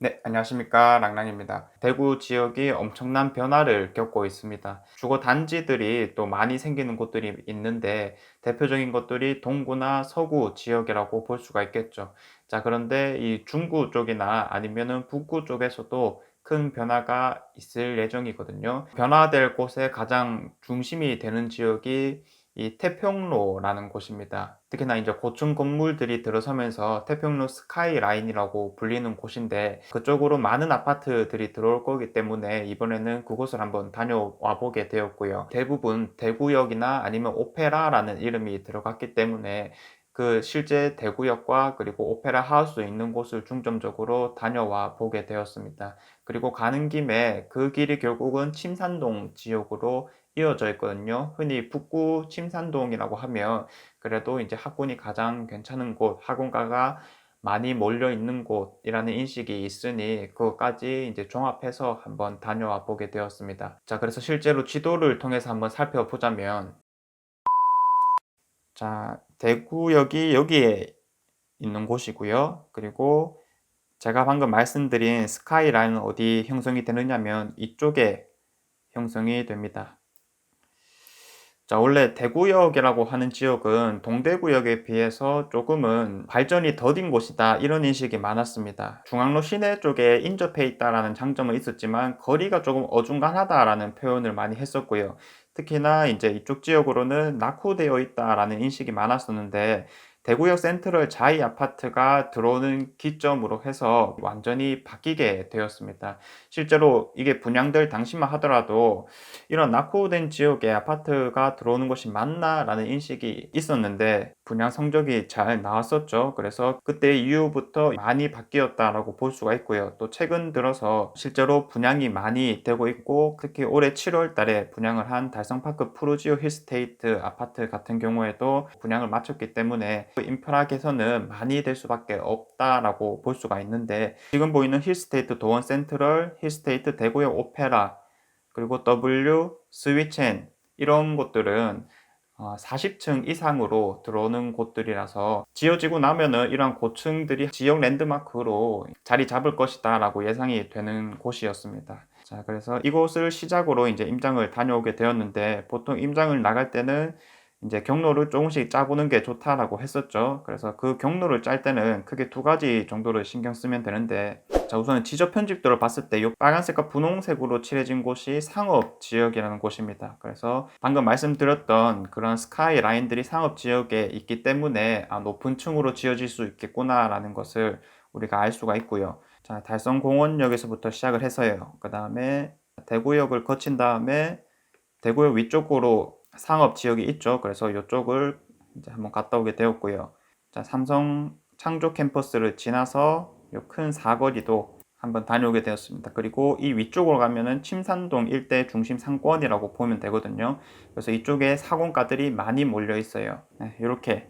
네, 안녕하십니까. 랑랑입니다. 대구 지역이 엄청난 변화를 겪고 있습니다. 주거 단지들이 또 많이 생기는 곳들이 있는데 대표적인 것들이 동구나 서구 지역이라고 볼 수가 있겠죠. 자, 그런데 이 중구 쪽이나 아니면은 북구 쪽에서도 큰 변화가 있을 예정이거든요. 변화될 곳의 가장 중심이 되는 지역이 이 태평로라는 곳입니다. 특히나 이제 고층 건물들이 들어서면서 태평로 스카이라인이라고 불리는 곳인데 그쪽으로 많은 아파트들이 들어올 거기 때문에 이번에는 그곳을 한번 다녀와 보게 되었고요. 대부분 대구역이나 아니면 오페라라는 이름이 들어갔기 때문에 그 실제 대구역과 그리고 오페라 하우스 있는 곳을 중점적으로 다녀와 보게 되었습니다. 그리고 가는 김에 그 길이 결국은 침산동 지역으로 이어져 있거든요. 흔히 북구 침산동이라고 하면 그래도 이제 학군이 가장 괜찮은 곳, 학원가가 많이 몰려 있는 곳이라는 인식이 있으니 그것까지 이제 종합해서 한번 다녀와 보게 되었습니다. 자, 그래서 실제로 지도를 통해서 한번 살펴보자면, 자, 대구역이 여기에 있는 곳이고요. 그리고 제가 방금 말씀드린 스카이라인은 어디 형성이 되느냐면 이쪽에 형성이 됩니다. 자, 원래 대구역이라고 하는 지역은 동대구역에 비해서 조금은 발전이 더딘 곳이다, 이런 인식이 많았습니다. 중앙로 시내 쪽에 인접해 있다라는 장점은 있었지만 거리가 조금 어중간하다라는 표현을 많이 했었고요. 특히나 이제 이쪽 지역으로는 낙후되어 있다라는 인식이 많았었는데 대구역 센트럴 자이 아파트가 들어오는 기점으로 해서 완전히 바뀌게 되었습니다. 실제로 이게 분양될 당시만 하더라도 이런 낙후된 지역에 아파트가 들어오는 것이 맞나라는 인식이 있었는데 분양 성적이 잘 나왔었죠. 그래서 그때 이후부터 많이 바뀌었다라고 볼 수가 있고요. 또 최근 들어서 실제로 분양이 많이 되고 있고 특히 올해 7월 달에 분양을 한 달성파크 푸르지오 힐스테이트 아파트 같은 경우에도 분양을 마쳤기 때문에 인프라 개선은 많이 될 수밖에 없다라고 볼 수가 있는데 지금 보이는 힐스테이트 도원 센트럴, 힐스테이트 대구역 오페라 그리고 W, 스위첸 이런 곳들은 40층 이상으로 들어오는 곳들이라서 지어지고 나면은 이러한 고층들이 지역 랜드마크로 자리 잡을 것이다 라고 예상이 되는 곳이었습니다. 자, 그래서 이곳을 시작으로 이제 임장을 다녀오게 되었는데 보통 임장을 나갈 때는 이제 경로를 조금씩 짜보는 게 좋다라고 했었죠. 그래서 그 경로를 짤 때는 크게 두 가지 정도를 신경 쓰면 되는데, 자, 우선 지적 편집도를 봤을 때 이 빨간색과 분홍색으로 칠해진 곳이 상업 지역이라는 곳입니다. 그래서 방금 말씀드렸던 그런 스카이 라인들이 상업 지역에 있기 때문에 높은 층으로 지어질 수 있겠구나라는 것을 우리가 알 수가 있고요. 자, 달성공원역에서부터 시작을 해서요. 그 다음에 대구역을 거친 다음에 대구역 위쪽으로 상업 지역이 있죠. 그래서 이쪽을 이제 한번 갔다 오게 되었고요. 자, 삼성 창조 캠퍼스를 지나서 이 큰 사거리도 한번 다녀오게 되었습니다. 그리고 이 위쪽으로 가면은 침산동 일대 중심 상권이라고 보면 되거든요. 그래서 이쪽에 학원가들이 많이 몰려 있어요. 네, 이렇게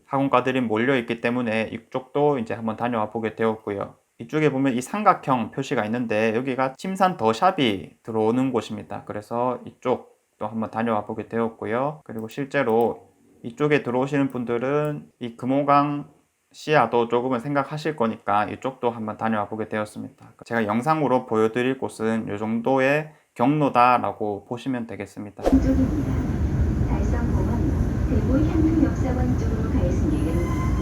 학원가들이 몰려 있기 때문에 이쪽도 이제 한번 다녀와 보게 되었고요. 이쪽에 보면 이 삼각형 표시가 있는데 여기가 침산 더샵이 들어오는 곳입니다. 그래서 이쪽도 한번 다녀와 보게 되었고요. 그리고 실제로 이쪽에 들어오시는 분들은 이 금호강 시야도 조금은 생각하실 거니까 이쪽도 한번 다녀와 보게 되었습니다. 제가 영상으로 보여드릴 곳은 이 정도의 경로다라고 보시면 되겠습니다. 이쪽입니다. 달성공원 대구 향토역사관 쪽으로 갈 승객은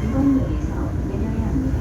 이번역에서 내려야 합니다.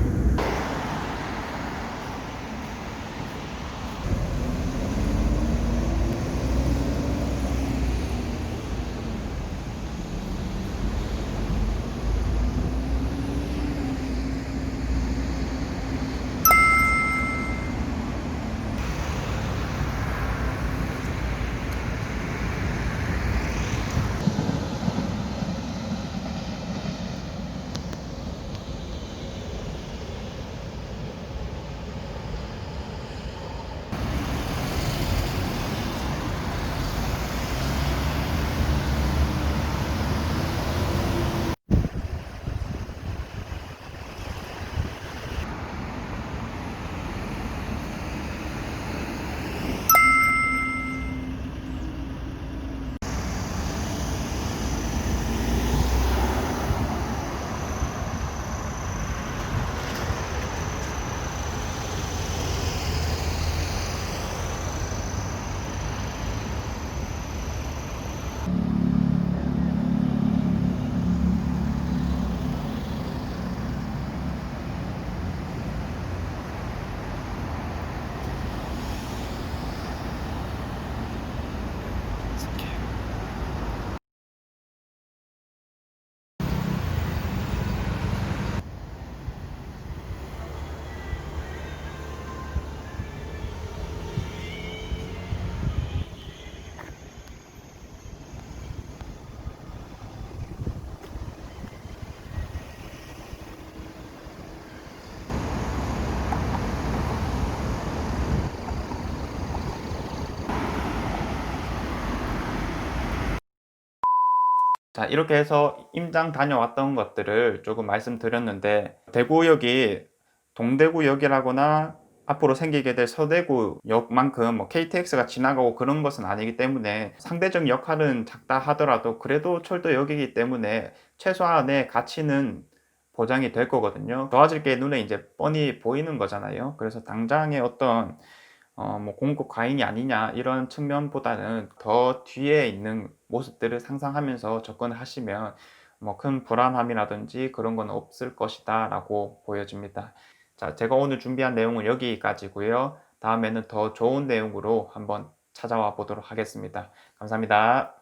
자, 이렇게 해서 임장 다녀왔던 것들을 조금 말씀드렸는데, 대구역이 동대구역이라거나 앞으로 생기게 될 서대구역만큼 뭐 KTX가 지나가고 그런 것은 아니기 때문에 상대적 역할은 작다 하더라도 그래도 철도역이기 때문에 최소한의 가치는 보장이 될 거거든요. 좋아질 게 눈에 이제 뻔히 보이는 거잖아요. 그래서 당장의 어떤 뭐 공급 과잉이 아니냐 이런 측면보다는 더 뒤에 있는 모습들을 상상하면서 접근을 하시면 뭐 큰 불안함이라든지 그런 건 없을 것이다 라고 보여집니다. 자, 제가 오늘 준비한 내용은 여기까지고요. 다음에는 더 좋은 내용으로 한번 찾아와 보도록 하겠습니다. 감사합니다.